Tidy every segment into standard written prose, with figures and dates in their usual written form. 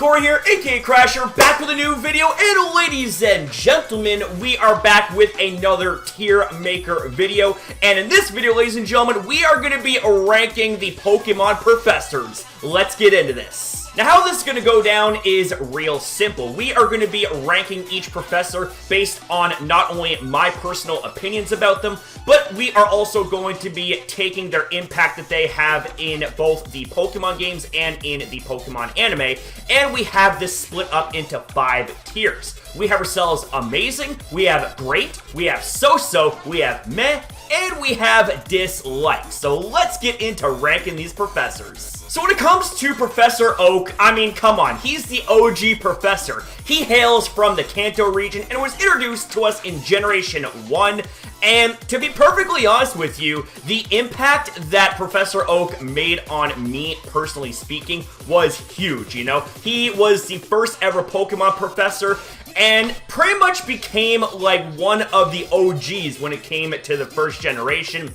Corey here, aka Crasher, back with a new video, and ladies and gentlemen, we are back with another Tiermaker video, and in this video, ladies and gentlemen, we are going to be ranking the Pokemon Professors. Let's get into this. Now, how this is going to go down is real simple. We are going to be ranking each professor based on not only my personal opinions about them, but we are also going to be taking their impact that they have in both the Pokemon games and in the Pokemon anime, and we have this split up into 5 tiers. We have ourselves amazing, we have great, we have so-so, we have meh, and we have dislike. So let's get into ranking these professors. So when it comes to Professor Oak, I mean, come on, he's the OG professor. He hails from the Kanto region and was introduced to us in Generation 1. And to be perfectly honest with you, the impact that Professor Oak made on me, personally speaking, was huge, you know? He was the first ever Pokemon professor and pretty much became like one of the OGs when it came to the first generation.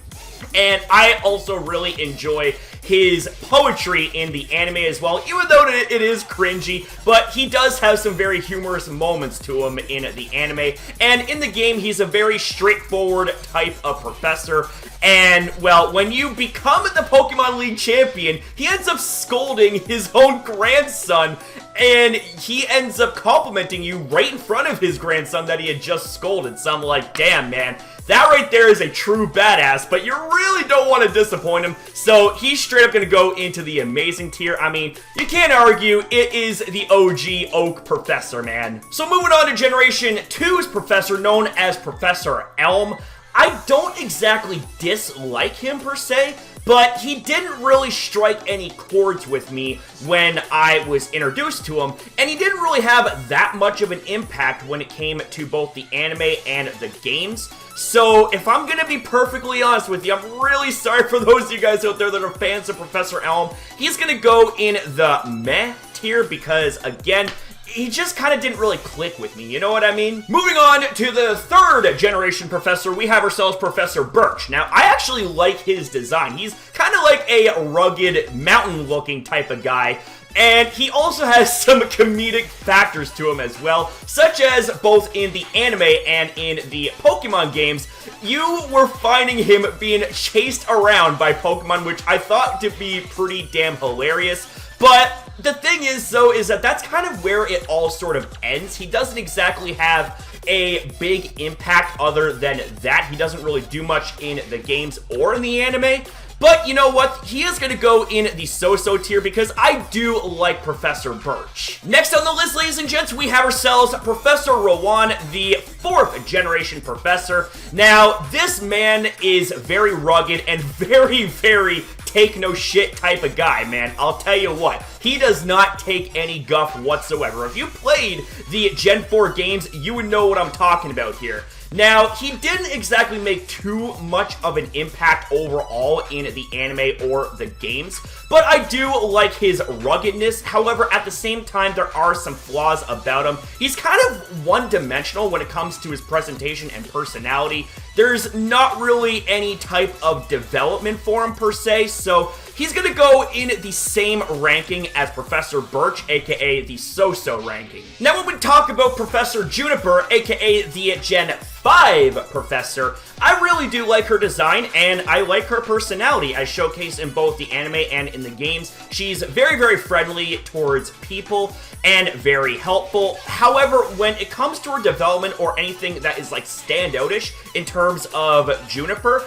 And I also really enjoy his poetry in the anime as well, even though it is cringy, but he does have some very humorous moments to him in the anime, and in the game, he's a very straightforward type of professor, and, well, when you become the Pokemon League champion, he ends up scolding his own grandson, and he ends up complimenting you right in front of his grandson that he had just scolded, so I'm like, damn, man. That right there is a true badass, but you really don't want to disappoint him, so he's straight up going to go into the amazing tier. I mean, you can't argue, it is the OG Oak Professor, man. So moving on to Generation 2's Professor, known as Professor Elm. I don't exactly dislike him per se, but he didn't really strike any chords with me when I was introduced to him, and he didn't really have that much of an impact when it came to both the anime and the games. So, if I'm gonna be perfectly honest with you, I'm really sorry for those of you guys out there that are fans of Professor Elm. He's gonna go in the meh tier because, again, he just kind of didn't really click with me, you know what I mean? Moving on to the third generation professor, we have ourselves Professor Birch. Now, I actually like his design. He's kind of like a rugged, mountain-looking type of guy. And he also has some comedic factors to him as well, such as both in the anime and in the Pokemon games, you were finding him being chased around by Pokemon, which I thought to be pretty damn hilarious. But the thing is, though, is that that's kind of where it all sort of ends. He doesn't exactly have a big impact other than that. He doesn't really do much in the games or in the anime. But you know what? He is going to go in the so-so tier because I do like Professor Birch. Next on the list, ladies and gents, we have ourselves Professor Rowan, the 4th generation professor. Now, this man is very rugged and very take no shit type of guy, man. I'll tell you what, he does not take any guff whatsoever. If you played the Gen 4 games, you would know what I'm talking about here. Now, he didn't exactly make too much of an impact overall in the anime or the games, but I do like his ruggedness. However, at the same time, there are some flaws about him. He's kind of one-dimensional when it comes to his presentation and personality. There's not really any type of development for him per se, so he's going to go in the same ranking as Professor Birch, aka the so-so ranking. Now when we talk about Professor Juniper, aka the Gen 5 professor, I really do like her design and I like her personality as showcased in both the anime and in the games. She's very friendly towards people and very helpful. However, when it comes to her development or anything that is like standoutish in terms of Juniper,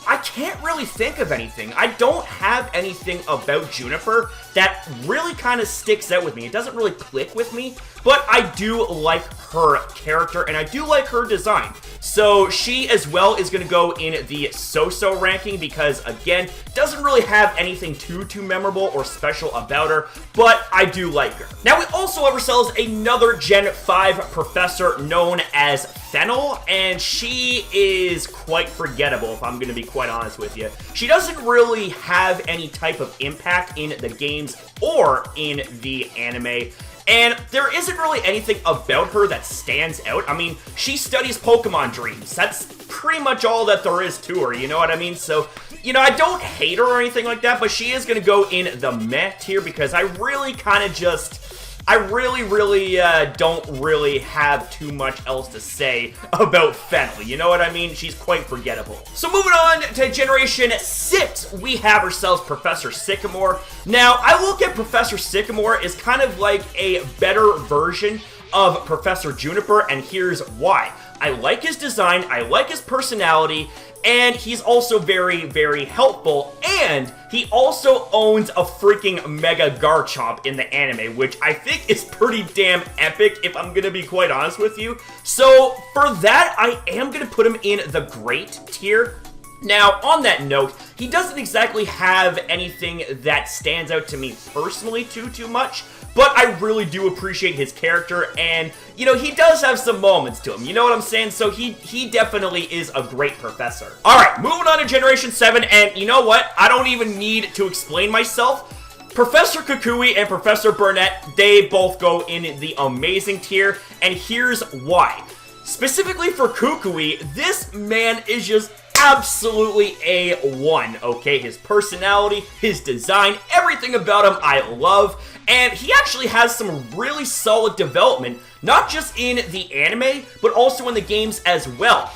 I can't really think of anything. I don't have anything about Juniper that really kind of sticks out with me. It doesn't really click with me, but I do like her character and I do like her design. So she as well is going to go in the so-so ranking because, again, doesn't really have anything too memorable or special about her, but I do like her. Now we also have ourselves another Gen 5 professor known as Fennel, and she is quite forgettable if I'm going to be quite honest with you. She doesn't really have any type of impact in the games or in the anime. And there isn't really anything about her that stands out. I mean, she studies Pokemon dreams. That's pretty much all that there is to her, you know what I mean? So, you know, I don't hate her or anything like that, but she is going to go in the meh tier because I really kind of just I really don't really have too much else to say about Fennel. You know what I mean? She's quite forgettable. So moving on to Generation 6, we have ourselves Professor Sycamore. Now, I look at Professor Sycamore as kind of like a better version of Professor Juniper, and here's why. I like his design, I like his personality, and he's also very helpful, and he also owns a freaking Mega Garchomp in the anime, which I think is pretty damn epic, if I'm gonna be quite honest with you. So, for that, I am gonna put him in the Great tier. Now, on that note, he doesn't exactly have anything that stands out to me personally too much, but I really do appreciate his character, and, you know, he does have some moments to him, you know what I'm saying? So he definitely is a great professor. Alright, moving on to Generation 7, and you know what? I don't even need to explain myself. Professor Hooooow and Professor Burnett, they both go in the amazing tier, and here's why. Specifically for Hooooow, this man is just absolutely A1, okay? His personality, his design, everything about him I love, and he actually has some really solid development, not just in the anime, but also in the games as well.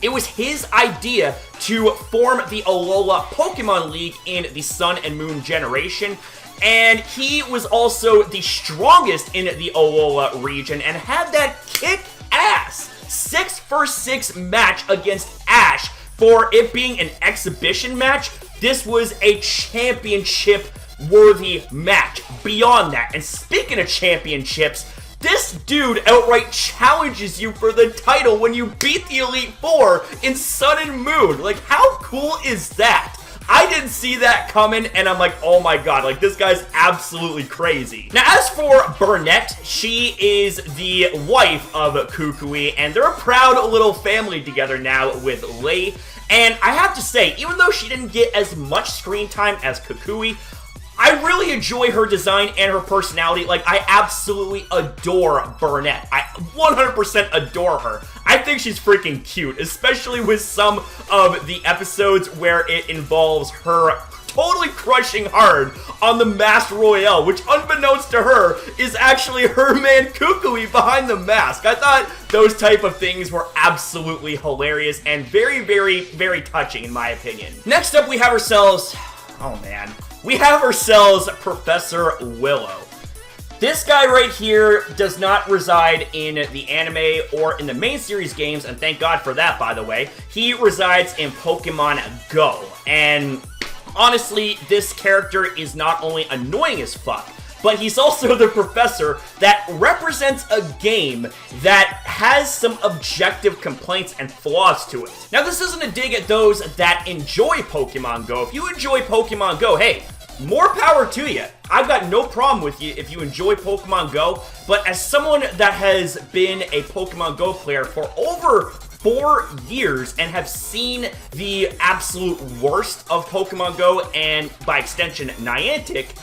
It was his idea to form the Alola Pokemon League in the Sun and Moon generation, and he was also the strongest in the Alola region and had that kick-ass 6-for-6 match against Ash. For it being an exhibition match, this was a championship-worthy match. Beyond that, and speaking of championships, this dude outright challenges you for the title when you beat the Elite Four in Sun and Moon. Like, how cool is that? I didn't see that coming, and I'm like, oh my god, like, this guy's absolutely crazy. Now, as for Burnett, she is the wife of Hooooow, and they're a proud little family together now with Lee. And I have to say, even though she didn't get as much screen time as Hooooow, I really enjoy her design and her personality. Like, I absolutely adore Burnett. I 100% adore her. I think she's freaking cute, especially with some of the episodes where it involves her totally crushing hard on the Mask Royale, which unbeknownst to her is actually her man Hooooow behind the mask. I thought those type of things were absolutely hilarious and very touching in my opinion. Next up we have ourselves, oh man, we have ourselves Professor Willow. This guy right here does not reside in the anime or in the main series games, and thank God for that, by the way. He resides in Pokemon Go, and honestly, this character is not only annoying as fuck, but he's also the professor that represents a game that has some objective complaints and flaws to it. Now, this isn't a dig at those that enjoy Pokemon Go. If you enjoy Pokemon Go, hey, more power to you. I've got no problem with you if you enjoy Pokemon Go, but as someone that has been a Pokemon Go player for over 4 years and have seen the absolute worst of Pokemon Go and by extension Niantic,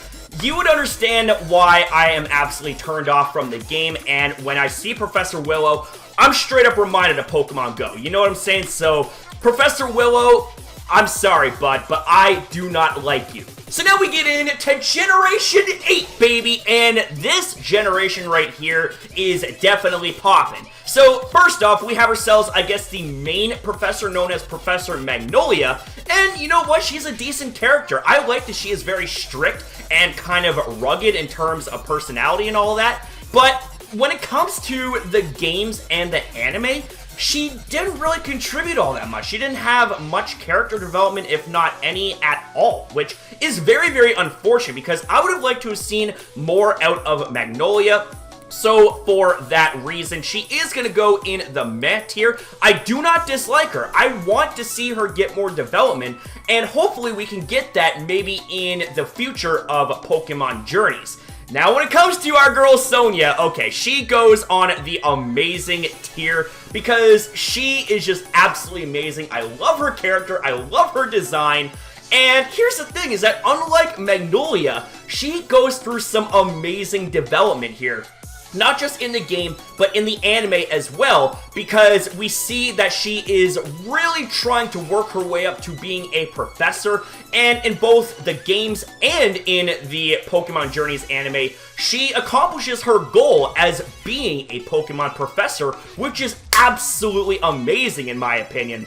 you would understand why I am absolutely turned off from the game, and when I see Professor Willow, I'm straight up reminded of Pokemon Go. You know what I'm saying? So, Professor Willow, I'm sorry, bud, but I do not like you. So now we get into Generation 8, baby, and this generation right here is definitely poppin'. So, first off, we have ourselves, I guess, the main professor known as Professor Magnolia, and you know what? She's a decent character. I like that she is very strict and kind of rugged in terms of personality and all that, but when it comes to the games and the anime, she didn't really contribute all that much. She didn't have much character development, if not any at all, which is very unfortunate because I would have liked to have seen more out of Magnolia. So for that reason, she is going to go in the meh tier. I do not dislike her. I want to see her get more development, and hopefully we can get that maybe in the future of Pokemon Journeys. Now, when it comes to our girl Sonia, okay, she goes on the amazing tier because she is just absolutely amazing. I love her character, I love her design, and here's the thing is that unlike Magnolia, she goes through some amazing development here. not just in the game, but in the anime as well, because we see that she is really trying to work her way up to being a professor, and in both the games and in the Pokemon Journeys anime, she accomplishes her goal as being a Pokemon Professor, which is absolutely amazing in my opinion.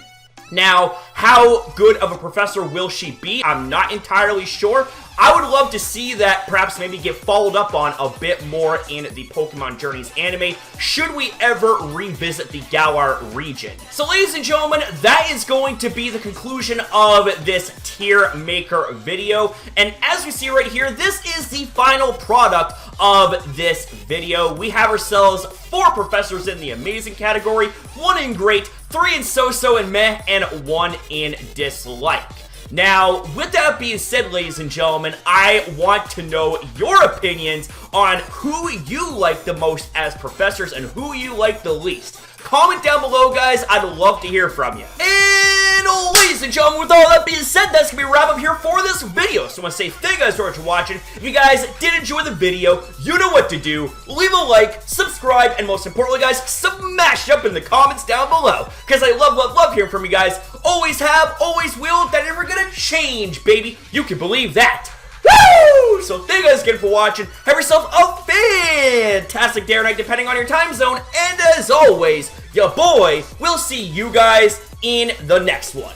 Now, how good of a professor will she be? I'm not entirely sure. I would love to see that perhaps maybe get followed up on a bit more in the Pokemon Journeys anime, should we ever revisit the Galar region. So ladies and gentlemen, that is going to be the conclusion of this tier maker video, and as we see right here, this is the final product of this video. We have ourselves 4 professors in the amazing category, 1 in great, 3 in so-so and meh, and 1 in dislike. Now, with that being said, ladies and gentlemen, I want to know your opinions on who you like the most as professors and who you like the least. Comment down below, guys. I'd love to hear from you. And ladies and gentlemen, with all that being said, that's going to be a wrap up here for this video. So I want to say thank you guys so much for watching. If you guys did enjoy the video, you know what to do. Leave a like, subscribe, and most importantly, guys, smash it up in the comments down below. Because I love hearing from you guys. Always have, always will. That never going to change, baby. You can believe that. Woo! So thank you guys again for watching. Have yourself a fantastic day or night depending on your time zone. And as always, ya boy, we'll see you guys in the next one.